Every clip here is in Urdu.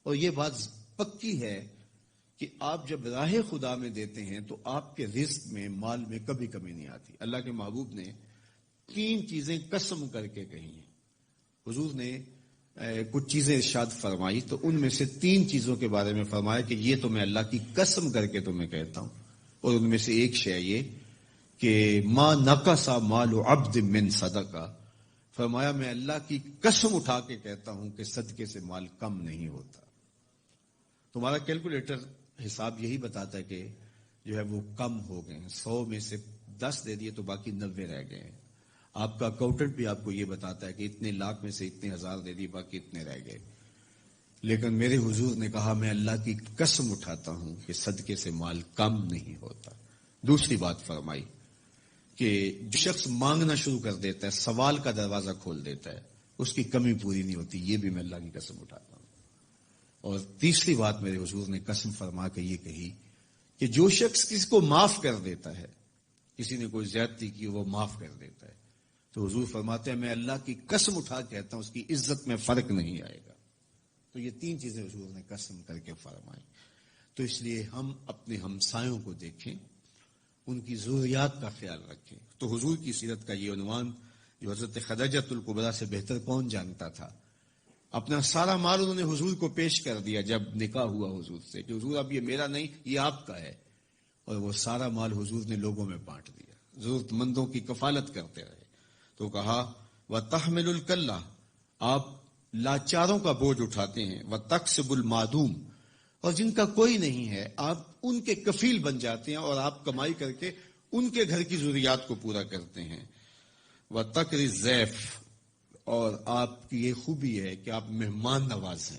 اور یہ بات پکی ہے کہ آپ جب راہ خدا میں دیتے ہیں تو آپ کے رزق میں، مال میں کبھی کمی نہیں آتی۔ اللہ کے محبوب نے 3 چیزیں قسم کر کے کہی ہیں۔ حضور نے کچھ چیزیں ارشاد فرمائی تو ان میں سے 3 چیزوں کے بارے میں فرمایا کہ یہ تو میں اللہ کی قسم کر کے تمہیں کہتا ہوں، اور ان میں سے ایک شے یہ کہ ما نقص مال عبد من صدقہ، فرمایا میں اللہ کی قسم اٹھا کے کہتا ہوں کہ صدقے سے مال کم نہیں ہوتا۔ تمہارا کیلکولیٹر حساب یہی بتاتا ہے کہ جو ہے وہ کم ہو گئے ہیں، 100 میں سے 10 دے دیے تو باقی 90 رہ گئے ہیں۔ آپ کا اکاؤنٹنٹ بھی آپ کو یہ بتاتا ہے کہ اتنے لاکھ میں سے اتنے ہزار دے دیے، باقی اتنے رہ گئے۔ لیکن میرے حضور نے کہا میں اللہ کی قسم اٹھاتا ہوں کہ صدقے سے مال کم نہیں ہوتا۔ دوسری بات فرمائی کہ جو شخص مانگنا شروع کر دیتا ہے، سوال کا دروازہ کھول دیتا ہے، اس کی کمی پوری نہیں ہوتی، یہ بھی میں اللہ کی قسم اٹھاتا ہوں۔ اور تیسری بات میرے حضور نے قسم فرما کے یہ کہی کہ جو شخص کسی کو معاف کر دیتا ہے، کسی نے کوئی زیادتی کی وہ معاف کر دیتا ہے، تو حضور فرماتے ہیں میں اللہ کی قسم اٹھا کے کہتا ہوں اس کی عزت میں فرق نہیں آئے گا۔ تو یہ 3 چیزیں حضور نے قسم کر کے فرمائی۔ تو اس لیے ہم اپنے ہمسایوں کو دیکھیں، ان کی ضروریات کا خیال رکھیں۔ تو حضور کی سیرت کا یہ عنوان جو حضرت خدیجۃ الکبریٰ سے بہتر کون جانتا تھا، اپنا سارا مال انہوں نے حضور کو پیش کر دیا جب نکاح ہوا حضور سے کہ حضور اب یہ میرا نہیں، یہ آپ کا ہے، اور وہ سارا مال حضور نے لوگوں میں بانٹ دیا، ضرورت مندوں کی کفالت کرتے رہے۔ تو کہا وَتَحْمِلُ الْكَلَّةَ، آپ لاچاروں کا بوجھ اٹھاتے ہیں، وَتَكْسِبُ الْمَعْدُومَ، اور جن کا کوئی نہیں ہے آپ ان کے کفیل بن جاتے ہیں اور آپ کمائی کر کے ان کے گھر کی ضروریات کو پورا کرتے ہیں۔ وَتَقْرِي الضَّيْفَ، اور آپ کی یہ خوبی ہے کہ آپ مہمان نواز ہیں۔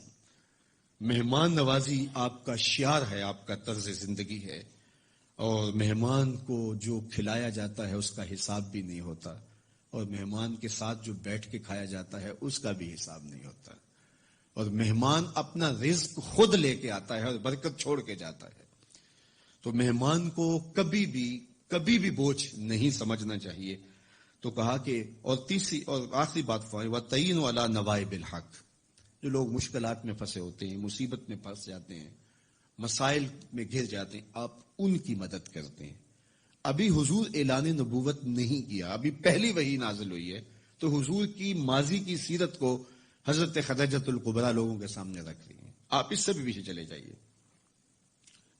مہمان نوازی آپ کا شعار ہے، آپ کا طرز زندگی ہے، اور مہمان کو جو کھلایا جاتا ہے اس کا حساب بھی نہیں ہوتا، اور مہمان کے ساتھ جو بیٹھ کے کھایا جاتا ہے اس کا بھی حساب نہیں ہوتا، اور مہمان اپنا رزق خود لے کے آتا ہے اور برکت چھوڑ کے جاتا ہے۔ تو مہمان کو کبھی بھی بوجھ نہیں سمجھنا چاہیے۔ تو کہا کہ اور تیسری اور آخری بات فرمائی وَتَعِينُ عَلَى نَوَائِبِ الْحَقِّ، جو لوگ مشکلات میں پھنسے ہوتے ہیں، مصیبت میں پھنس جاتے ہیں، مسائل میں گھر جاتے ہیں، آپ ان کی مدد کرتے ہیں۔ ابھی حضور اعلان نبوت نہیں کیا، ابھی پہلی وحی نازل ہوئی ہے، تو حضور کی ماضی کی سیرت کو حضرت خدیجۃ الکبریٰ لوگوں کے سامنے رکھ رہی ہیں۔ آپ اس سے بھی پیچھے چلے جائیے۔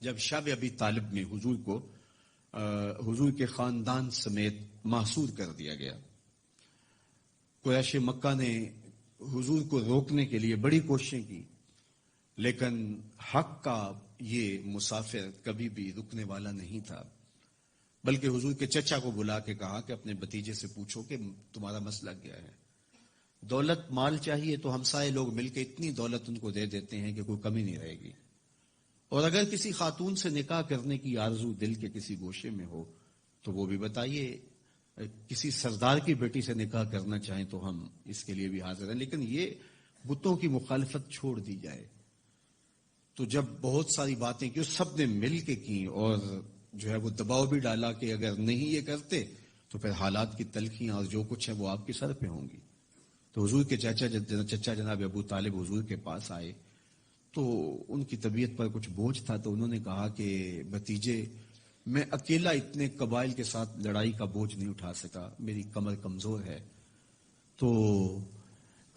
جب شب ابی طالب میں حضور کو حضور کے خاندان سمیت محصور کر دیا گیا، قریش مکہ نے حضور کو روکنے کے لیے بڑی کوششیں کی، لیکن حق کا یہ مسافر کبھی بھی رکنے والا نہیں تھا، بلکہ حضور کے چچا کو بلا کے کہا کہ اپنے بھتیجے سے پوچھو کہ تمہارا مسئلہ کیا ہے۔ دولت مال چاہیے تو ہمسائے لوگ مل کے اتنی دولت ان کو دے دیتے ہیں کہ کوئی کمی نہیں رہے گی، اور اگر کسی خاتون سے نکاح کرنے کی آرزو دل کے کسی گوشے میں ہو تو وہ بھی بتائیے، کسی سردار کی بیٹی سے نکاح کرنا چاہیں تو ہم اس کے لیے بھی حاضر ہیں، لیکن یہ بتوں کی مخالفت چھوڑ دی جائے۔ تو جب بہت ساری باتیں کی سب نے مل کے کی، اور جو ہے وہ دباؤ بھی ڈالا کہ اگر نہیں یہ کرتے تو پھر حالات کی تلخیاں اور جو کچھ ہے وہ آپ کے سر پہ ہوں گی۔ تو حضور کے چچا جناب ابو طالب حضور کے پاس آئے، تو ان کی طبیعت پر کچھ بوجھ تھا، تو انہوں نے کہا کہ بھتیجے میں اکیلا اتنے قبائل کے ساتھ لڑائی کا بوجھ نہیں اٹھا سکا، میری کمر کمزور ہے۔ تو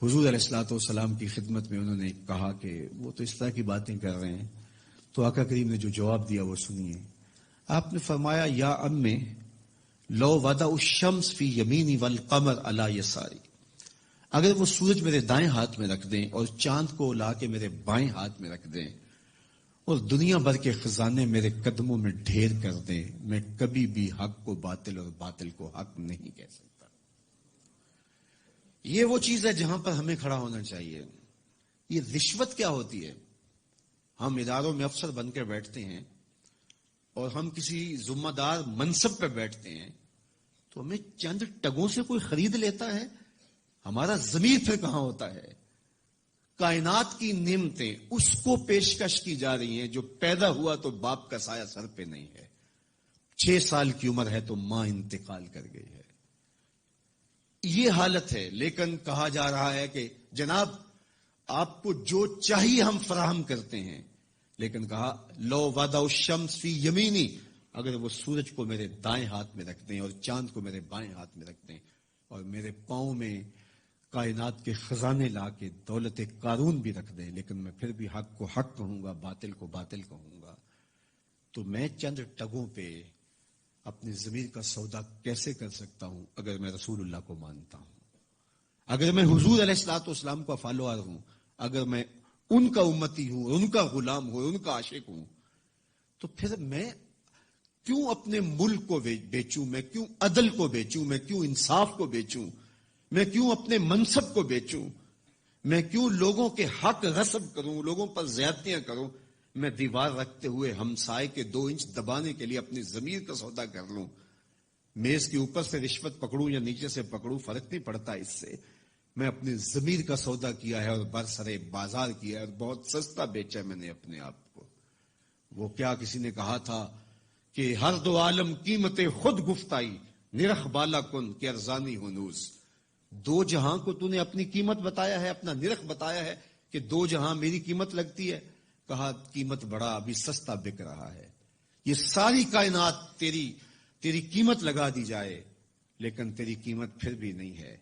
حضور علیہ الصلوۃ والسلام کی خدمت میں انہوں نے کہا کہ وہ تو اس طرح کی باتیں کر رہے ہیں۔ تو آقا کریم نے جو جواب دیا وہ سنیے۔ آپ نے فرمایا یا امی لو وضع الشمس فی یمینی والقمر علی یساری، اگر وہ سورج میرے دائیں ہاتھ میں رکھ دیں اور چاند کو لا کے میرے بائیں ہاتھ میں رکھ دیں اور دنیا بھر کے خزانے میرے قدموں میں ڈھیر کر دیں، میں کبھی بھی حق کو باطل اور باطل کو حق نہیں کہہ سکتا۔ یہ وہ چیز ہے جہاں پر ہمیں کھڑا ہونا چاہیے۔ یہ رشوت کیا ہوتی ہے؟ ہم اداروں میں افسر بن کے بیٹھتے ہیں اور ہم کسی ذمہ دار منصب پہ بیٹھتے ہیں تو ہمیں چند ٹگوں سے کوئی خرید لیتا ہے، ہمارا ضمیر پھر کہاں ہوتا ہے؟ کائنات کی نعمتیں اس کو پیشکش کی جا رہی ہیں جو پیدا ہوا تو باپ کا سایہ سر پہ نہیں ہے، 6 سال کی عمر ہے تو ماں انتقال کر گئی ہے، یہ حالت ہے۔ لیکن کہا جا رہا ہے کہ جناب آپ کو جو چاہیے ہم فراہم کرتے ہیں، لیکن کہا لو وضع الشمس فی یمینی، اگر وہ سورج کو میرے دائیں ہاتھ میں رکھ دیں اور چاند کو میرے بائیں ہاتھ میں رکھ دیں اور میرے پاؤں میں کائنات کے خزانے لا کے دولت قارون بھی رکھ دیں، لیکن میں پھر بھی حق کو حق کہوں گا، باطل کو باطل کہوں گا، تو میں چند ٹگوں پہ اپنی ضمیر کا سودا کیسے کر سکتا ہوں اگر میں رسول اللہ کو مانتا ہوں، اگر میں حضور علیہ الصلوۃ والسلام کا فالوور ہوں، اگر میں ان کا امتی ہوں، ان کا غلام ہوں، ان کا عاشق ہوں، تو پھر میں کیوں اپنے ملک کو بیچوں، میں کیوں عدل کو بیچوں، میں کیوں انصاف کو بیچوں، میں کیوں اپنے منصب کو بیچوں، میں کیوں لوگوں کے حق غصب کروں، لوگوں پر زیادتیاں کروں، میں دیوار رکھتے ہوئے ہمسائے کے 2 انچ دبانے کے لیے اپنی ضمیر کا سودا کر لوں، میز کے اوپر سے رشوت پکڑوں یا نیچے سے پکڑوں، فرق نہیں پڑتا اس سے، میں اپنی ضمیر کا سودا کیا ہے اور برسرے بازار کیا ہے اور بہت سستا بیچا میں نے اپنے آپ کو۔ وہ کیا کسی نے کہا تھا کہ ہر دو عالم قیمت خود گفتائی، نرخ بالا کن کہ ارزانی ہنوز، 2 جہاں کو تو نے اپنی قیمت بتایا ہے، اپنا نرخ بتایا ہے کہ 2 جہاں میری قیمت لگتی ہے، کہا قیمت بڑا ابھی سستا بک رہا ہے، یہ ساری کائنات تیری قیمت لگا دی جائے لیکن تیری قیمت پھر بھی نہیں ہے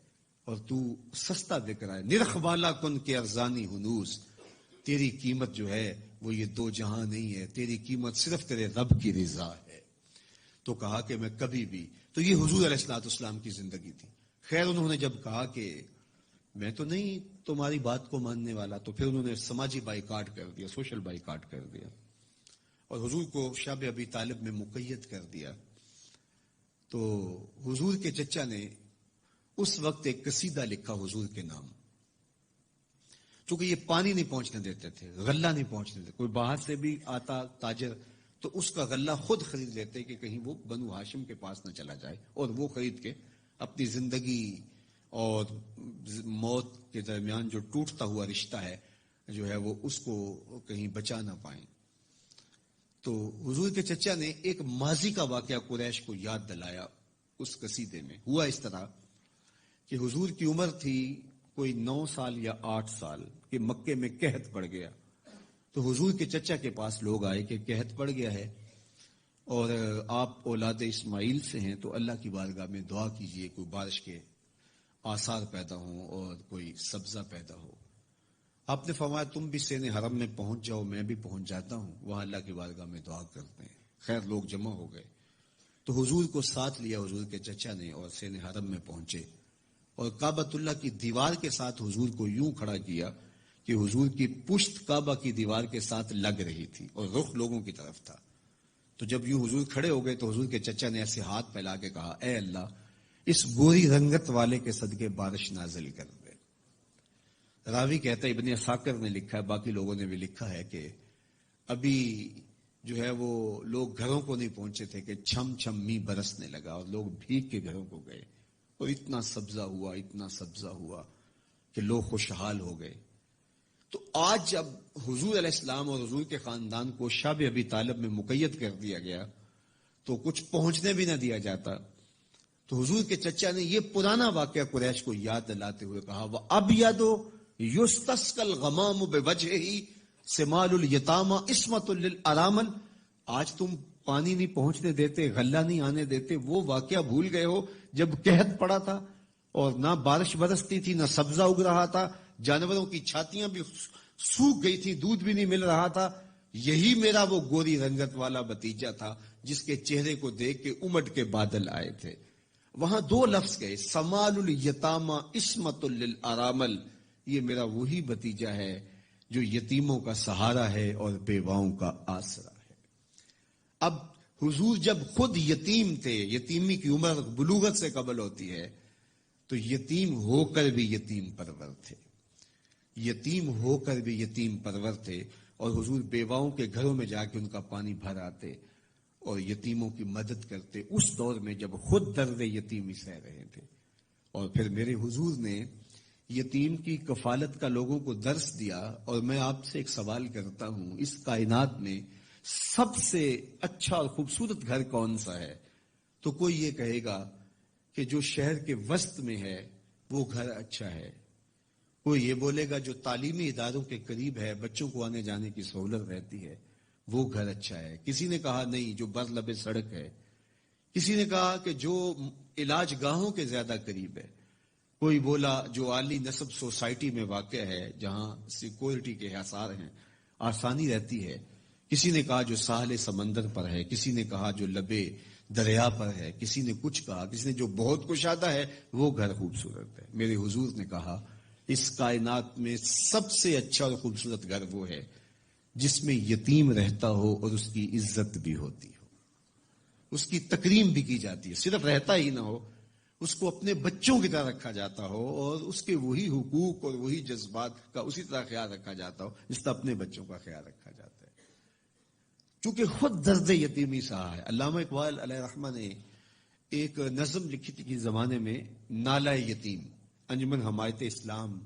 اور تو سستا بک رہا ہے، نرخ بالا کن کہ ارزانی ہنوز، تیری قیمت جو ہے وہ یہ 2 جہاں نہیں ہے، تیری قیمت صرف تیرے رب کی رضا ہے۔ تو کہا کہ میں کبھی بھی، تو یہ حضور علیہ الصلوۃ والسلام کی زندگی تھی۔ خیر انہوں نے جب کہا کہ میں تو نہیں تمہاری بات کو ماننے والا، تو پھر انہوں نے سماجی بائیکاٹ کر دیا، سوشل بائیکاٹ کر دیا اور حضور کو شب ابی طالب میں مقید کر دیا۔ تو حضور کے چچا نے اس وقت ایک قصیدہ لکھا حضور کے نام، چونکہ یہ پانی نہیں پہنچنے دیتے تھے، غلہ نہیں پہنچنے دیتے، کوئی باہر سے بھی آتا تاجر تو اس کا غلہ خود خرید لیتے کہ کہیں وہ بنو ہاشم کے پاس نہ چلا جائے، اور وہ خرید کے اپنی زندگی اور موت کے درمیان جو ٹوٹتا ہوا رشتہ ہے جو ہے وہ اس کو کہیں بچا نہ پائیں۔ تو حضور کے چچا نے ایک ماضی کا واقعہ قریش کو یاد دلایا اس قصیدے میں۔ ہوا اس طرح کہ حضور کی عمر تھی کوئی 9 سال یا 8 سال کہ مکے میں قحط پڑ گیا، تو حضور کے چچا کے پاس لوگ آئے کہ قحط پڑ گیا ہے اور آپ اولاد اسماعیل سے ہیں، تو اللہ کی بارگاہ میں دعا کیجئے کوئی بارش کے آثار پیدا ہوں اور کوئی سبزہ پیدا ہو۔ آپ نے فرمایا تم بھی سین حرم میں پہنچ جاؤ، میں بھی پہنچ جاتا ہوں، وہاں اللہ کی بارگاہ میں دعا کرتے ہیں۔ خیر لوگ جمع ہو گئے تو حضور کو ساتھ لیا حضور کے چچا نے اور سین حرم میں پہنچے اور کعبۃ اللہ کی دیوار کے ساتھ حضور کو یوں کھڑا کیا کہ حضور کی پشت کعبہ کی دیوار کے ساتھ لگ رہی تھی اور رخ لوگوں کی طرف تھا۔ تو جب یوں حضور کھڑے ہو گئے تو حضور کے چچا نے ایسے ہاتھ پھیلا کے کہا اے اللہ اس گوری رنگت والے کے صدقے بارش نازل کر دے۔ راوی کہتا ہے ابن عساکر نے لکھا ہے، باقی لوگوں نے بھی لکھا ہے کہ ابھی جو ہے وہ لوگ گھروں کو نہیں پہنچے تھے کہ چھم چھم می برسنے لگا اور لوگ بھیگ کے گھروں کو گئے اور اتنا سبزہ ہوا کہ لوگ خوشحال ہو گئے۔ تو آج جب حضور علیہ السلام اور حضور کے خاندان کو شب ابی طالب میں مقید کر دیا گیا تو کچھ پہنچنے بھی نہ دیا جاتا، تو حضور کے چچا نے یہ پرانا واقعہ قریش کو یاد دلاتے ہوئے کہا وَأَبْيَضُ يُسْتَسْقَى الْغَمَامُ بِوَجْهِهِ سِمَالُ الْيَتَامَى عِصْمَةٌ لِلْأَرَامِلِ، آج تم پانی نہیں پہنچنے دیتے، غلہ نہیں آنے دیتے، وہ واقعہ بھول گئے ہو جب قحط پڑا تھا اور نہ بارش برستی تھی نہ سبزہ اگ رہا تھا، جانوروں کی چھاتیاں بھی سوکھ گئی تھی، دودھ بھی نہیں مل رہا تھا، یہی میرا وہ گوری رنگت والا بھتیجا تھا جس کے چہرے کو دیکھ کے امٹ کے بادل آئے تھے۔ وہاں 2 لفظ گئے، سمال الیتامى عصمۃ للارامل، یہ میرا وہی بھتیجا ہے جو یتیموں کا سہارا ہے اور بیواؤں کا آسرا ہے۔ اب حضور جب خود یتیم تھے، یتیمی کی عمر بلوغت سے قبل ہوتی ہے، تو یتیم ہو کر بھی یتیم پرور تھے، یتیم ہو کر بھی یتیم پرور تھے، اور حضور بیواؤں کے گھروں میں جا کے ان کا پانی بھر آتے اور یتیموں کی مدد کرتے اس دور میں جب خود درد یتیمی سہ رہے تھے۔ اور پھر میرے حضور نے یتیم کی کفالت کا لوگوں کو درس دیا، اور میں آپ سے ایک سوال کرتا ہوں، اس کائنات میں سب سے اچھا اور خوبصورت گھر کون سا ہے؟ تو کوئی یہ کہے گا کہ جو شہر کے وسط میں ہے وہ گھر اچھا ہے، کوئی یہ بولے گا جو تعلیمی اداروں کے قریب ہے، بچوں کو آنے جانے کی سہولت رہتی ہے، وہ گھر اچھا ہے۔ کسی نے کہا نہیں جو بر لبے سڑک ہے، کسی نے کہا کہ جو علاج گاہوں کے زیادہ قریب ہے، کوئی بولا جو عالی نسب سوسائٹی میں واقع ہے جہاں سیکورٹی کے حصار ہیں، آسانی رہتی ہے۔ کسی نے کہا جو ساحل سمندر پر ہے، کسی نے کہا جو لبے دریا پر ہے، کسی نے کچھ کہا، کسی نے جو بہت کشادہ ہے وہ گھر خوبصورت ہے۔ میرے حضور نے کہا اس کائنات میں سب سے اچھا اور خوبصورت گھر وہ ہے جس میں یتیم رہتا ہو اور اس کی عزت بھی ہوتی ہو، اس کی تکریم بھی کی جاتی ہے، صرف رہتا ہی نہ ہو، اس کو اپنے بچوں کی طرح رکھا جاتا ہو اور اس کے وہی حقوق اور وہی جذبات کا اسی طرح خیال رکھا جاتا ہو جس طرح اپنے بچوں کا خیال رکھا جاتا ہے۔ چونکہ خود درد یتیمی سہا ہے۔ علامہ اقبال علیہ رحمہ نے ایک نظم لکھی تھی کہ زمانے میں نالہ یتیم، انجمن حمایت اسلام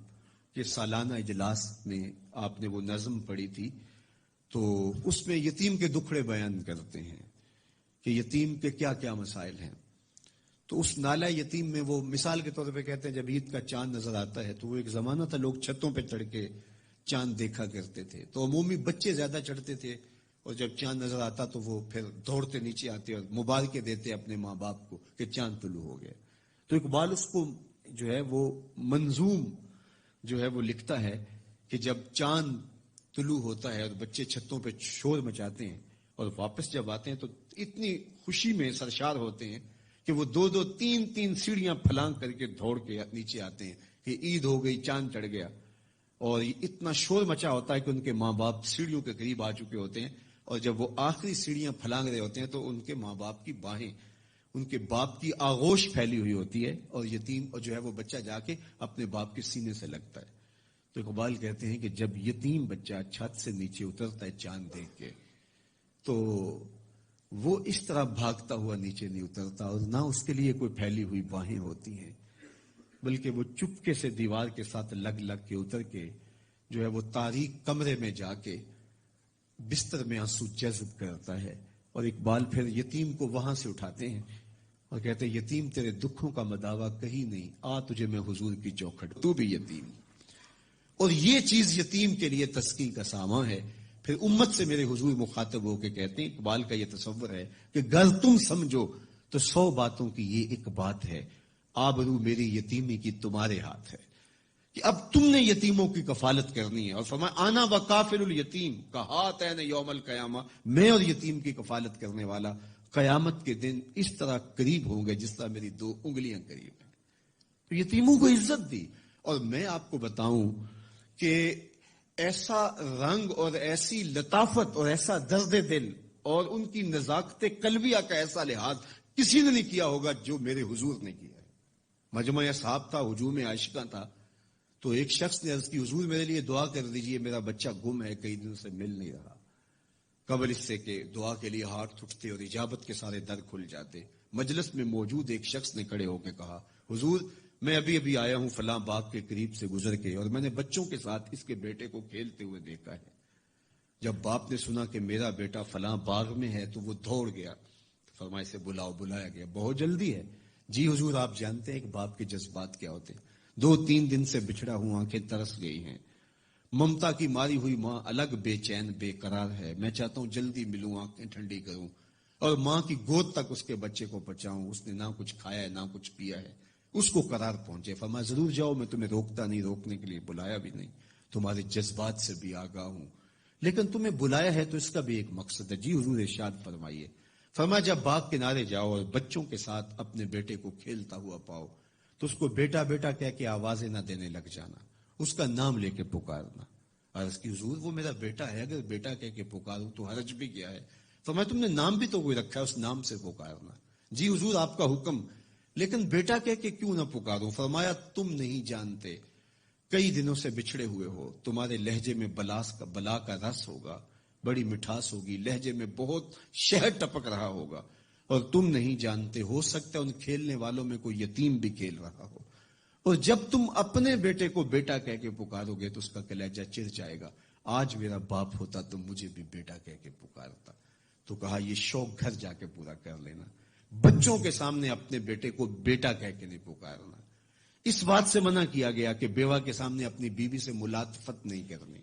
کے سالانہ اجلاس میں آپ نے وہ نظم پڑھی تھی، تو اس میں یتیم کے دکھڑے بیان کرتے ہیں کہ یتیم کے کیا کیا مسائل ہیں۔ تو اس نالہ یتیم میں وہ مثال کے طور پہ کہتے ہیں جب عید کا چاند نظر آتا ہے تو وہ ایک زمانہ تھا لوگ چھتوں پہ چڑھ کے چاند دیکھا کرتے تھے، تو عمومی بچے زیادہ چڑھتے تھے اور جب چاند نظر آتا تو وہ پھر دوڑتے نیچے آتے اور مبارکیں دیتے اپنے ماں باپ کو کہ چاند طلوع ہو گیا۔ تو اقبال اس کو جو ہے وہ منظوم جو ہے وہ لکھتا ہے کہ جب چاند طلوع ہوتا ہے اور بچے چھتوں پہ شور مچاتے ہیں اور واپس جب آتے ہیں تو اتنی خوشی میں سرشار ہوتے ہیں کہ وہ دو دو تین تین سیڑھیاں پھلانگ کر کے دوڑ کے نیچے آتے ہیں کہ عید ہو گئی، چاند چڑھ گیا، اور اتنا شور مچا ہوتا ہے کہ ان کے ماں باپ سیڑھیوں کے قریب آ چکے ہوتے ہیں، اور جب وہ آخری سیڑھیاں پھلانگ رہے ہوتے ہیں تو ان کے ماں باپ کی باہیں، ان کے باپ کی آغوش پھیلی ہوئی ہوتی ہے، اور یتیم اور جو ہے وہ بچہ جا کے اپنے باپ کے سینے سے لگتا ہے۔ تو اقبال کہتے ہیں کہ جب یتیم بچہ چھت سے نیچے اترتا ہے چاند دیکھ کے، تو وہ اس طرح بھاگتا ہوا نیچے نہیں اترتا اور نہ اس کے لیے کوئی پھیلی ہوئی باہیں ہوتی ہیں، بلکہ وہ چپکے سے دیوار کے ساتھ لگ لگ کے اتر کے جو ہے وہ تاریک کمرے میں جا کے بستر میں آنسو جذب کرتا ہے، اور اقبال پھر یتیم کو وہاں سے اٹھاتے ہیں اور کہتے ہیں یتیم تیرے دکھوں کا مداوا کہیں نہیں، آ تجھے میں حضور کی چوکھٹ، تو بھی یتیم۔ اور یہ چیز یتیم کے لیے تسکین کا سامان ہے۔ پھر امت سے میرے حضور مخاطب ہو کے کہتے ہیں، اقبال کا یہ تصور ہے کہ گر تم سمجھو تو 100 باتوں کی یہ ایک بات ہے، آبرو میری یتیمی کی تمہارے ہاتھ ہے، کہ اب تم نے یتیموں کی کفالت کرنی ہے۔ اور فرمایا آنا و کافل الیتیم کا ہاتین یوم القیامہ، میں اور یتیم کی کفالت کرنے والا قیامت کے دن اس طرح قریب ہوں گے جس طرح میری 2 انگلیاں قریب ہیں۔ تو یتیموں کو عزت دی۔ اور میں آپ کو بتاؤں کہ ایسا رنگ اور ایسی لطافت اور ایسا درد دل اور ان کی نزاکت قلبیہ کا ایسا لحاظ کسی نے نہیں کیا ہوگا جو میرے حضور نے کیا ہے۔ مجمع اصحاب تھا، ہجوم عاشقاں تھا، تو ایک شخص نے عرض کی حضور میرے لیے دعا کر دیجئے، میرا بچہ گم ہے، کئی دنوں سے مل نہیں رہا۔ قبل اس سے کہ دعا کے لیے ہاتھ اٹھتے اور اجابت کے سارے در کھل جاتے، مجلس میں موجود ایک شخص نے کھڑے ہو کے کہا حضور میں ابھی آیا ہوں فلاں باغ کے قریب سے گزر کے، اور میں نے بچوں کے ساتھ اس کے بیٹے کو کھیلتے ہوئے دیکھا ہے۔ جب باپ نے سنا کہ میرا بیٹا فلاں باغ میں ہے تو وہ دوڑ گیا، فرمایا اسے بلاؤ۔ بلایا گیا، بہت جلدی ہے؟ جی حضور آپ جانتے ہیں کہ باپ کے جذبات کیا ہوتے ہیں، 2-3 دن سے بچھڑا ہوں، آنکھیں ترس گئی ہیں، ممتا کی ماری ہوئی ماں الگ بے چین بے قرار ہے، میں چاہتا ہوں جلدی ملوں، آنکھیں ٹھنڈی کروں اور ماں کی گود تک اس کے بچے کو پہنچاؤں، اس نے نہ کچھ کھایا ہے نہ کچھ پیا ہے، اس کو قرار پہنچے۔ فرمایا ضرور جاؤ، میں تمہیں روکتا نہیں، روکنے کے لیے بلایا بھی نہیں، تمہارے جذبات سے بھی آگاہ ہوں، لیکن تمہیں بلایا ہے تو اس کا بھی ایک مقصد ہے۔ جی حضور ارشاد فرمائیے۔ فرمایا جب باغ کنارے جاؤ اور بچوں کے ساتھ اپنے بیٹے کو کھیلتا ہوا پاؤ تو اس کو بیٹا بیٹا کہہ کے آوازیں نہ دینے لگ جانا، اس کا نام لے کے پکارنا۔ عرض کی حضور وہ میرا بیٹا ہے، اگر بیٹا کہہ کے پکاروں تو حرج بھی کیا ہے؟ فرمایا تم نے نام بھی تو کوئی رکھا ہے، اس نام سے پکارنا۔ جی حضور آپ کا حکم، لیکن بیٹا کہہ کے کیوں نہ پکاروں؟ فرمایا تم نہیں جانتے، کئی دنوں سے بچھڑے ہوئے ہو، تمہارے لہجے میں بلا کا رس ہوگا، بڑی مٹھاس ہوگی، لہجے میں بہت شہد ٹپک رہا ہوگا، اور تم نہیں جانتے، ہو سکتا ہے ان کھیلنے والوں میں کوئی یتیم بھی کھیل رہا ہو، اور جب تم اپنے بیٹے کو بیٹا کہہ کے پکارو گے تو اس کا کلیجہ چر جائے گا، آج میرا باپ ہوتا تو مجھے بھی بیٹا کہہ کے پکارتا۔ تو کہا یہ شوق گھر جا کے پورا کر لینا، بچوں کے سامنے اپنے بیٹے کو بیٹا کہہ کے نہیں پکارنا۔ اس بات سے منع کیا گیا کہ بیوہ کے سامنے اپنی بیوی سے ملاطفت نہیں کرنی،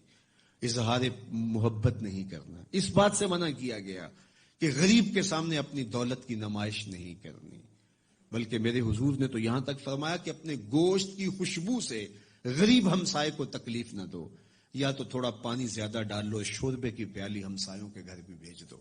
اظہار محبت نہیں کرنا۔ اس بات سے منع کیا گیا کہ غریب کے سامنے اپنی دولت کی نمائش نہیں کرنی، بلکہ میرے حضور نے تو یہاں تک فرمایا کہ اپنے گوشت کی خوشبو سے غریب ہمسائے کو تکلیف نہ دو، یا تو تھوڑا پانی زیادہ ڈال لو، شوربے کی پیالی ہمسایوں کے گھر بھی بھیج دو،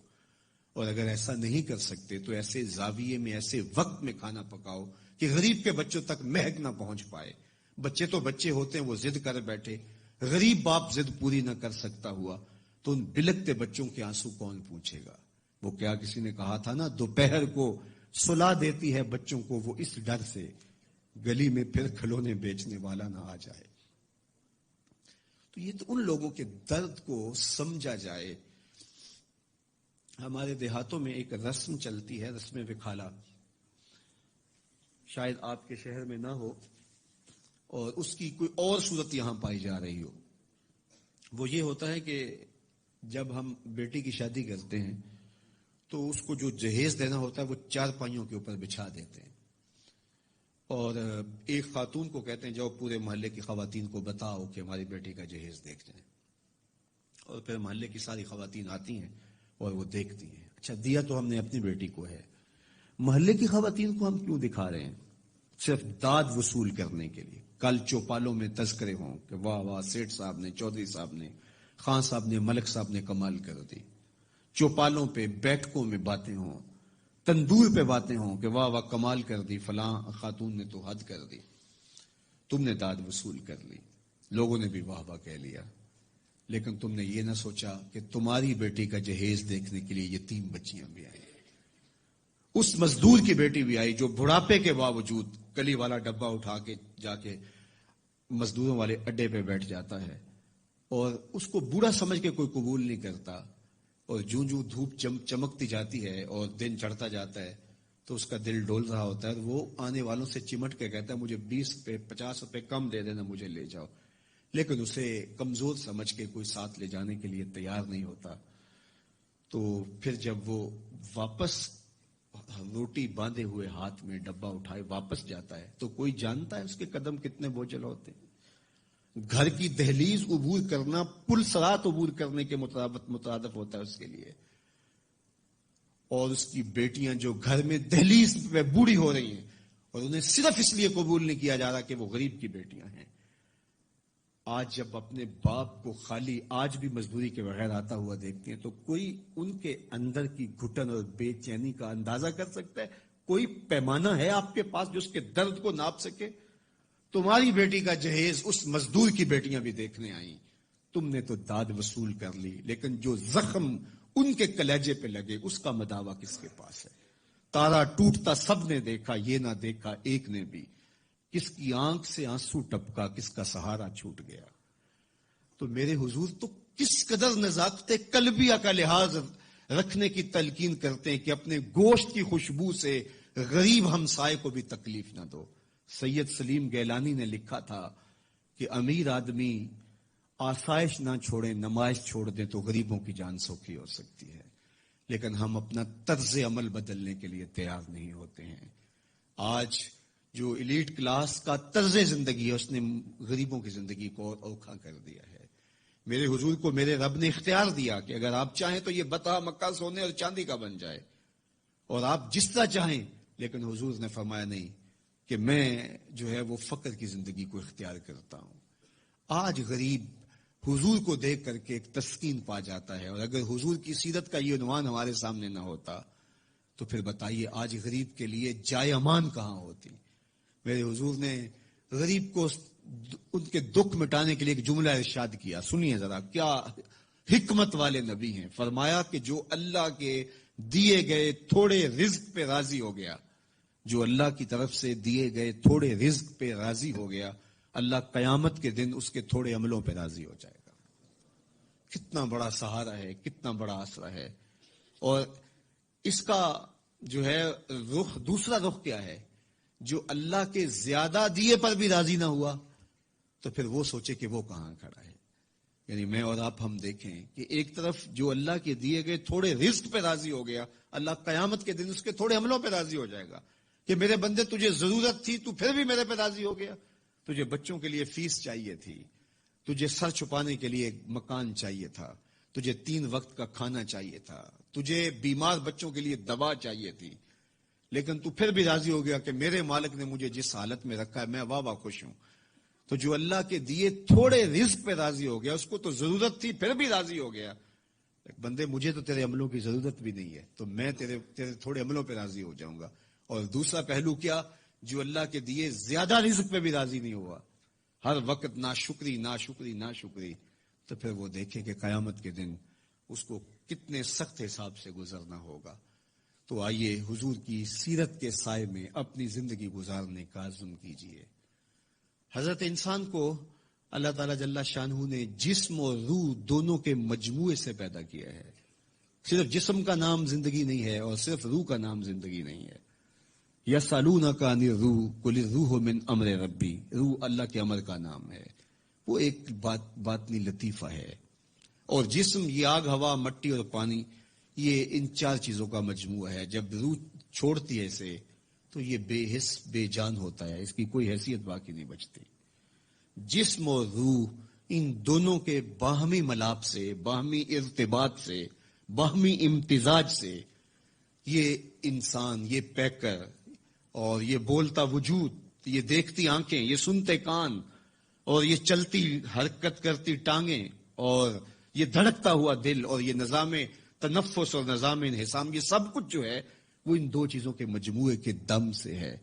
اور اگر ایسا نہیں کر سکتے تو ایسے زاویے میں، ایسے وقت میں کھانا پکاؤ کہ غریب کے بچوں تک مہک نہ پہنچ پائے۔ بچے تو بچے ہوتے ہیں، وہ ضد کر بیٹھے، غریب باپ ضد پوری نہ کر سکتا ہوا تو ان بلکتے بچوں کے آنسو کون پوچھے گا؟ وہ کیا کسی نے کہا تھا نا، دوپہر کو سلا دیتی ہے بچوں کو وہ اس ڈر سے گلی میں پھر کھلونے بیچنے والا نہ آ جائے۔ تو یہ تو ان لوگوں کے درد کو سمجھا جائے۔ ہمارے دیہاتوں میں ایک رسم چلتی ہے، رسم وکھالا، شاید آپ کے شہر میں نہ ہو اور اس کی کوئی اور صورت یہاں پائی جا رہی ہو۔ وہ یہ ہوتا ہے کہ جب ہم بیٹی کی شادی کرتے ہیں تو اس کو جو جہیز دینا ہوتا ہے وہ 4 پائیوں کے اوپر بچھا دیتے ہیں، اور ایک خاتون کو کہتے ہیں جاؤ پورے محلے کی خواتین کو بتاؤ کہ ہماری بیٹی کا جہیز دیکھ جائیں، اور پھر محلے کی ساری خواتین آتی ہیں اور وہ دیکھتی ہیں۔ اچھا، دیا تو ہم نے اپنی بیٹی کو ہے، محلے کی خواتین کو ہم کیوں دکھا رہے ہیں؟ صرف داد وصول کرنے کے لیے۔ کل چوپالوں میں تذکرے ہوں کہ واہ واہ سیٹھ صاحب نے، چودھری صاحب نے، خان صاحب نے، ملک صاحب نے کمال کر دی۔ چوپالوں پہ، بیٹھکوں میں باتیں ہوں، تندور پہ باتیں ہوں کہ واہ واہ کمال کر دی، فلاں خاتون نے تو حد کر دی۔ تم نے داد وصول کر لی، لوگوں نے بھی واہ واہ کہہ لیا، لیکن تم نے یہ نہ سوچا کہ تمہاری بیٹی کا جہیز دیکھنے کے لیے یہ 3 بچیاں بھی آئی، اس مزدور کی بیٹی بھی آئی جو بڑھاپے کے باوجود کلی والا ڈبہ اٹھا کے جا کے مزدوروں والے اڈے پہ بیٹھ جاتا ہے، اور اس کو بوڑھا سمجھ کے کوئی قبول نہیں کرتا، اور جوں جوں دھوپ چمکتی جاتی ہے اور دن چڑھتا جاتا ہے تو اس کا دل ڈول رہا ہوتا ہے، وہ آنے والوں سے چمٹ کے کہتا ہے مجھے 20 روپے 50 روپے کم دے دینا، مجھے لے جاؤ، لیکن اسے کمزور سمجھ کے کوئی ساتھ لے جانے کے لیے تیار نہیں ہوتا۔ تو پھر جب وہ واپس روٹی باندھے ہوئے ہاتھ میں ڈبہ اٹھائے واپس جاتا ہے تو کوئی جانتا ہے اس کے قدم کتنے بوجھل ہوتے ہیں؟ گھر کی دہلیز عبور کرنا پل صراط عبور کرنے کے مترادف ہوتا ہے اس کے لیے، اور اس کی بیٹیاں جو گھر میں دہلیز پہ بوڑھی ہو رہی ہیں اور انہیں صرف اس لیے قبول نہیں کیا جا رہا کہ وہ غریب کی بیٹیاں ہیں۔ آج جب اپنے باپ کو خالی آج بھی مزدوری کے بغیر آتا ہوا دیکھتے ہیں تو کوئی ان کے اندر کی گھٹن اور بے چینی کا اندازہ کر سکتا ہے؟ کوئی پیمانہ ہے آپ کے پاس جو اس کے درد کو ناپ سکے؟ تمہاری بیٹی کا جہیز اس مزدور کی بیٹیاں بھی دیکھنے آئیں، تم نے تو داد وصول کر لی، لیکن جو زخم ان کے کلیجے پہ لگے اس کا مداوع کس کے پاس ہے؟ تارا ٹوٹتا سب نے دیکھا، یہ نہ دیکھا ایک نے بھی، کس کی آنکھ سے آنسو ٹپکا، کس کا سہارا چھوٹ گیا۔ تو میرے حضور تو کس قدر نزاکت قلبیہ کا لحاظ رکھنے کی تلقین کرتے ہیں کہ اپنے گوشت کی خوشبو سے غریب ہمسائے کو بھی تکلیف نہ دو۔ سید سلیم گیلانی نے لکھا تھا کہ امیر آدمی آسائش نہ چھوڑے، نمائش چھوڑ دیں تو غریبوں کی جان سوکھی ہو سکتی ہے، لیکن ہم اپنا طرز عمل بدلنے کے لیے تیار نہیں ہوتے ہیں۔ آج جو ایلیٹ کلاس کا طرز زندگی ہے اس نے غریبوں کی زندگی کو اور اوکھا کر دیا ہے۔ میرے حضور کو میرے رب نے اختیار دیا کہ اگر آپ چاہیں تو یہ بتا مکہ سونے اور چاندی کا بن جائے اور آپ جس طرح چاہیں، لیکن حضور نے فرمایا نہیں کہ میں جو ہے وہ فقر کی زندگی کو اختیار کرتا ہوں۔ آج غریب حضور کو دیکھ کر کے ایک تسکین پا جاتا ہے، اور اگر حضور کی سیرت کا یہ عنوان ہمارے سامنے نہ ہوتا تو پھر بتائیے آج غریب کے لیے جائے امان کہاں ہوتی؟ میرے حضور نے غریب کو ان کے دکھ مٹانے کے لیے ایک جملہ ارشاد کیا، سنیے ذرا، کیا حکمت والے نبی ہیں۔ فرمایا کہ جو اللہ کے دیے گئے تھوڑے رزق پہ راضی ہو گیا، جو اللہ کی طرف سے دیے گئے تھوڑے رزق پہ راضی ہو گیا، اللہ قیامت کے دن اس کے تھوڑے عملوں پہ راضی ہو جائے گا۔ کتنا بڑا سہارا ہے، کتنا بڑا آسرا ہے۔ اور اس کا جو ہے رخ، دوسرا رخ کیا ہے؟ جو اللہ کے زیادہ دیے پر بھی راضی نہ ہوا تو پھر وہ سوچے کہ وہ کہاں کھڑا ہے۔ یعنی میں اور آپ ہم دیکھیں کہ ایک طرف جو اللہ کے دیے گئے تھوڑے رزق پہ راضی ہو گیا، اللہ قیامت کے دن اس کے تھوڑے عملوں پہ راضی ہو جائے گا، کہ میرے بندے تجھے ضرورت تھی، تو پھر بھی میرے پہ راضی ہو گیا. تجھے بچوں کے لیے فیس چاہیے تھی، تجھے سر چھپانے کے لیے مکان چاہیے تھا، تجھے 3 وقت کا کھانا چاہیے تھا، تجھے بیمار بچوں کے لیے دوا چاہیے تھی، لیکن تو پھر بھی راضی ہو گیا کہ میرے مالک نے مجھے جس حالت میں رکھا ہے میں واہ واہ خوش ہوں. تو جو اللہ کے دیے تھوڑے رزق پہ راضی ہو گیا، اس کو تو ضرورت تھی پھر بھی راضی ہو گیا. بندے مجھے تو تیرے عملوں کی ضرورت بھی نہیں ہے، تو میں تیرے تھوڑے عملوں پہ راضی ہو جاؤں گا. اور دوسرا پہلو کیا، جو اللہ کے دیے زیادہ رزق پہ بھی راضی نہیں ہوا، ہر وقت ناشکری ناشکری ناشکری، تو پھر وہ دیکھے کہ قیامت کے دن اس کو کتنے سخت حساب سے گزرنا ہوگا. تو آئیے حضور کی سیرت کے سائے میں اپنی زندگی گزارنے کا عزم کیجیے. حضرت انسان کو اللہ تعالیٰ جل شانہ نے جسم اور روح دونوں کے مجموعے سے پیدا کیا ہے. صرف جسم کا نام زندگی نہیں ہے اور صرف روح کا نام زندگی نہیں ہے. یسألونک عن الروح قل الروح من امر ربی، روح اللہ کے امر کا نام ہے، وہ ایک باطنی لطیفہ ہے. اور جسم یہ آگ ہوا مٹی اور پانی، یہ ان 4 چیزوں کا مجموعہ ہے. جب روح چھوڑتی ہے اسے تو یہ بے حس بے جان ہوتا ہے، اس کی کوئی حیثیت باقی نہیں بچتی. جسم اور روح ان دونوں کے باہمی ملاپ سے، باہمی ارتباط سے، باہمی امتزاج سے یہ انسان، یہ پیکر اور یہ بولتا وجود، یہ دیکھتی آنکھیں، یہ سنتے کان اور یہ چلتی حرکت کرتی ٹانگیں اور یہ دھڑکتا ہوا دل اور یہ نظام تنفس اور نظام انہضام، یہ سب کچھ جو ہے وہ ان 2 چیزوں کے مجموعے کے دم سے ہے.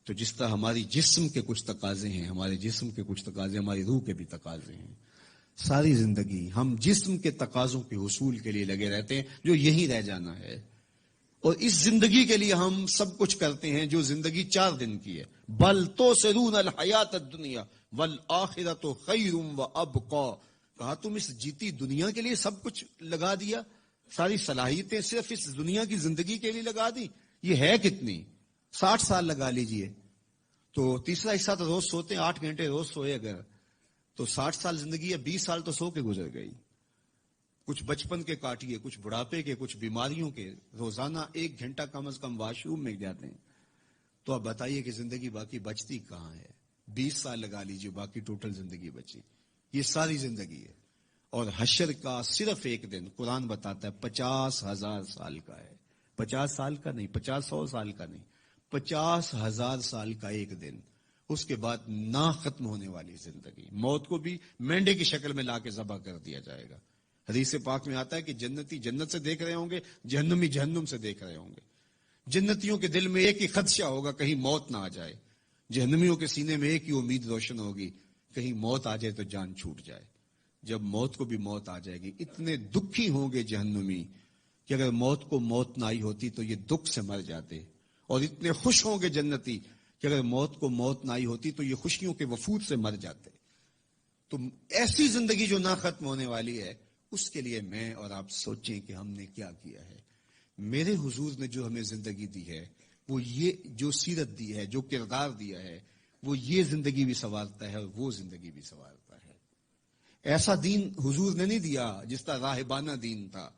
تو جس طرح ہماری جسم کے کچھ تقاضے ہیں، ہمارے جسم کے کچھ تقاضے ہماری روح کے بھی تقاضے ہیں. ساری زندگی ہم جسم کے تقاضوں کے حصول کے لیے لگے رہتے ہیں جو یہی رہ جانا ہے، اور اس زندگی کے لیے ہم سب کچھ کرتے ہیں جو زندگی 4 دن کی ہے. بل تؤثرون الحیات الدنیا والآخرۃ خیر وابقی، کہا تم اس جیتی دنیا کے لیے سب کچھ لگا دیا، ساری صلاحیتیں صرف اس دنیا کی زندگی کے لیے لگا دی. یہ ہے کتنی؟ 60 سال لگا لیجئے، تو تیسرا حصہ تو روز سوتے ہیں، 8 گھنٹے روز سوئے اگر، تو 60 سال زندگی ہے، 20 سال تو سو کے گزر گئی. کچھ بچپن کے کاٹیے، کچھ بڑھاپے کے، کچھ بیماریوں کے. روزانہ 1 گھنٹہ کم از کم واش روم میں جاتے ہیں. تو آپ بتائیے کہ زندگی باقی بچتی کہاں ہے؟ 20 سال لگا لیجئے، باقی ٹوٹل زندگی بچی. یہ ساری زندگی ہے. اور حشر کا صرف ایک دن قرآن بتاتا ہے 50,000 سال کا ہے. 50 سال کا نہیں، 50-100 سال کا نہیں، 50,000 سال کا ایک دن. اس کے بعد نہ ختم ہونے والی زندگی. موت کو بھی مینڈے کی شکل میں لا کے ذبح کر دیا جائے گا. حدیث پاک میں آتا ہے کہ جنتی جنت سے دیکھ رہے ہوں گے، جہنمی جہنم سے دیکھ رہے ہوں گے. جنتیوں کے دل میں ایک ہی خدشہ ہوگا کہیں موت نہ آ جائے. جہنمیوں کے سینے میں ایک ہی امید روشن ہوگی، کہیں موت آ جائے تو جان چھوٹ جائے. جب موت کو بھی موت آ جائے گی، اتنے دکھی ہوں گے جہنمی کہ اگر موت کو موت نہ آئی ہوتی تو یہ دکھ سے مر جاتے. اور اتنے خوش ہوں گے جنتی کہ اگر موت کو موت نہ آئی ہوتی تو یہ خوشیوں کے وفود سے مر جاتے. تو ایسی زندگی جو نہ ختم ہونے والی ہے، اس کے لیے میں اور آپ سوچیں کہ ہم نے کیا کیا ہے. میرے حضور نے جو ہمیں زندگی دی ہے، وہ یہ جو سیرت دی ہے، جو کردار دیا ہے، وہ یہ زندگی بھی سنوارتا ہے اور وہ زندگی بھی سنوارتا ہے. ایسا دین حضور نے نہیں دیا جس کا راہبانہ دین تھا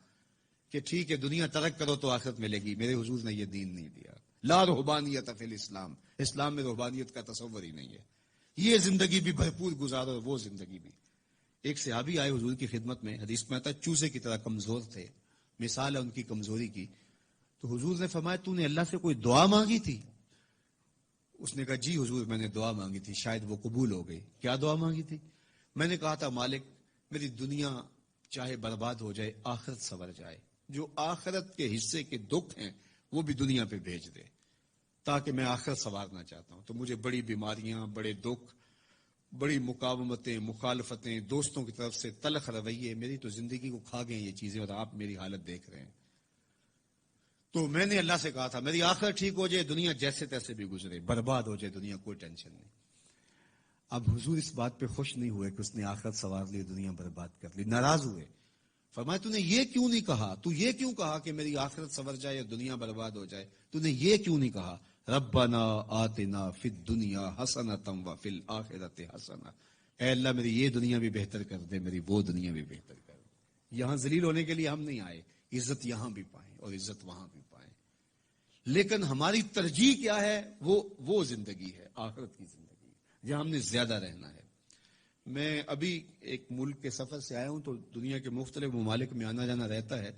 کہ ٹھیک ہے دنیا ترک کرو تو آخرت ملے گی. میرے حضور نے یہ دین نہیں دیا. لا رہبانیت فی الاسلام، اسلام میں رہبانیت کا تصور ہی نہیں ہے. یہ زندگی بھی بھرپور گزارو اور وہ زندگی بھی. ایک صحابی آئے حضور کی خدمت میں، حدیث میں آتا ہے چوزے کی طرح کمزور تھے، مثال ہے ان کی کمزوری کی. تو حضور نے فرمایا تو نے اللہ سے کوئی دعا مانگی تھی؟ اس نے کہا جی حضور میں نے دعا مانگی تھی، شاید وہ قبول ہو گئی. کیا دعا مانگی تھی؟ میں نے کہا تھا مالک میری دنیا چاہے برباد ہو جائے، آخرت سنور جائے. جو آخرت کے حصے کے دکھ ہیں وہ بھی دنیا پہ بھیج دے، تاکہ میں آخرت سنوارنا چاہتا ہوں. تو مجھے بڑی بیماریاں، بڑے دکھ، بڑی مقاومتیں، مخالفتیں، دوستوں کی طرف سے تلخ رویے، میری تو زندگی کو کھا گئے یہ چیزیں، اور آپ میری حالت دیکھ رہے ہیں. تو میں نے اللہ سے کہا تھا میری آخرت ٹھیک ہو جائے، دنیا جیسے تیسے بھی گزرے، برباد ہو جائے دنیا، کوئی ٹینشن نہیں. اب حضور اس بات پہ خوش نہیں ہوئے کہ اس نے آخرت سنوار لی، دنیا برباد کر لی. ناراض ہوئے. فرمایا تو نے یہ کیوں نہیں کہا، تو یہ کیوں کہا کہ میری آخرت سنور جائے اور دنیا برباد ہو جائے؟ تو نے یہ کیوں نہیں کہا ربنا آتنا فی الدنیا حسنۃ وفی الآخرۃ حسنۃ، اے اللہ میری یہ دنیا بھی بہتر کر دے، میری وہ دنیا بھی بہتر کر دے. یہاں ذلیل ہونے کے لیے ہم نہیں آئے، عزت یہاں بھی پائیں اور عزت وہاں بھی پائیں. لیکن ہماری ترجیح کیا ہے؟ وہ زندگی ہے، آخرت کی زندگی، جہاں ہم نے زیادہ رہنا ہے۔ میں ابھی ایک ملک کے سفر سے آیا ہوں، تو دنیا کے مختلف ممالک میں آنا جانا رہتا ہے،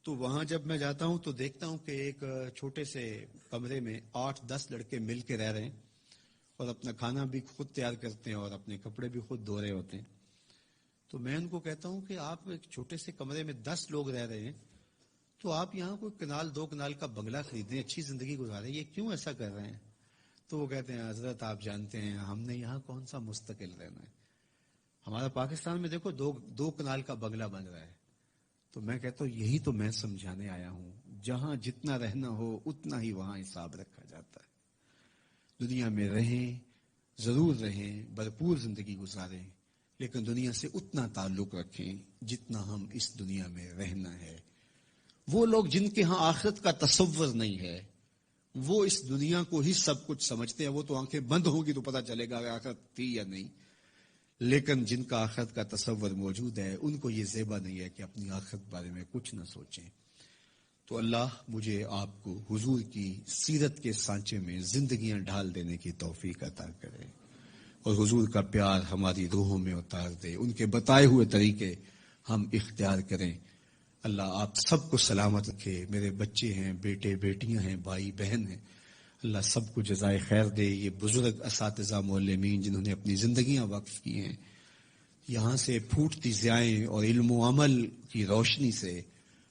تو وہاں جب میں جاتا ہوں تو دیکھتا ہوں کہ ایک چھوٹے سے کمرے میں 8-10 لڑکے مل کے رہ رہے ہیں، اور اپنا کھانا بھی خود تیار کرتے ہیں اور اپنے کپڑے بھی خود دھو رہے ہوتے ہیں۔ تو میں ان کو کہتا ہوں کہ آپ ایک چھوٹے سے کمرے میں 10 لوگ رہ رہے ہیں، تو آپ یہاں کوئی کنال 2 کنال کا بنگلہ خریدیں، اچھی زندگی گزاریں، یہ کیوں ایسا کر رہے ہیں؟ تو وہ کہتے ہیں حضرت آپ جانتے ہیں ہم نے یہاں کون سا مستقل رہنا ہے، ہمارا پاکستان میں دیکھو 2 کنال کا بنگلہ بن رہا ہے۔ تو میں کہتا ہوں یہی تو میں سمجھانے آیا ہوں، جہاں جتنا رہنا ہو اتنا ہی وہاں حساب رکھا جاتا ہے۔ دنیا میں رہیں، ضرور رہیں، بھرپور زندگی گزاریں، لیکن دنیا سے اتنا تعلق رکھیں جتنا ہم اس دنیا میں رہنا ہے۔ وہ لوگ جن کے ہاں آخرت کا تصور نہیں ہے، وہ اس دنیا کو ہی سب کچھ سمجھتے ہیں، وہ تو آنکھیں بند ہوں گی تو پتہ چلے گا کہ آخرت تھی یا نہیں، لیکن جن کا آخرت کا تصور موجود ہے ان کو یہ زیبا نہیں ہے کہ اپنی آخرت بارے میں کچھ نہ سوچیں۔ تو اللہ مجھے آپ کو حضور کی سیرت کے سانچے میں زندگیاں ڈھال دینے کی توفیق عطا کرے، اور حضور کا پیار ہماری روحوں میں اتار دے، ان کے بتائے ہوئے طریقے ہم اختیار کریں۔ اللہ آپ سب کو سلامت رکھے، میرے بچے ہیں، بیٹے بیٹیاں ہیں، بھائی بہن ہیں، اللہ سب کو جزائے خیر دے۔ یہ بزرگ اساتذہ معلمین جنہوں نے اپنی زندگیاں وقف کی ہیں، یہاں سے پھوٹتی ضیائیں اور علم و عمل کی روشنی سے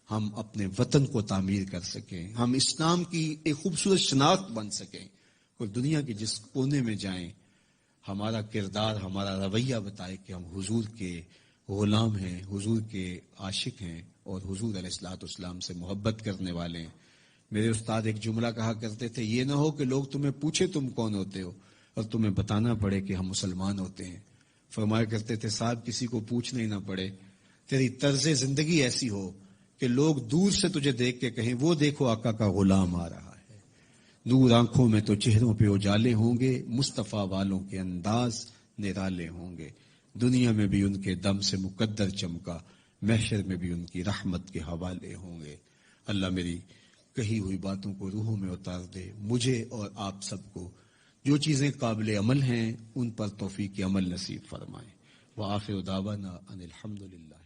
ہم اپنے وطن کو تعمیر کر سکیں، ہم اسلام کی ایک خوبصورت شناخت بن سکیں، اور دنیا کے جس کونے میں جائیں ہمارا کردار، ہمارا رویہ بتائے کہ ہم حضور کے غلام ہیں، حضور کے عاشق ہیں، اور حضور علیہ الصلوۃ والسلام سے محبت کرنے والے ہیں۔ میرے استاد ایک جملہ کہا کرتے تھے، یہ نہ ہو کہ لوگ تمہیں پوچھے تم کون ہوتے ہو اور تمہیں بتانا پڑے کہ ہم مسلمان ہوتے ہیں۔ فرمایا کرتے تھے صاحب کسی کو پوچھنا ہی نہ پڑے، تیری طرز زندگی ایسی ہو کہ لوگ دور سے تجھے دیکھ کے کہیں وہ دیکھو آقا کا غلام آ رہا ہے۔ نور آنکھوں میں تو چہروں پہ اجالے ہوں گے، مصطفیٰ والوں کے انداز نرالے ہوں گے، دنیا میں بھی ان کے دم سے مقدر چمکا، محشر میں بھی ان کی رحمت کے حوالے ہوں گے۔ اللہ میری کہی ہوئی باتوں کو روحوں میں اتار دے، مجھے اور آپ سب کو جو چیزیں قابل عمل ہیں ان پر توفیق عمل نصیب فرمائے۔ وآخر دعوانا ان الحمدللہ۔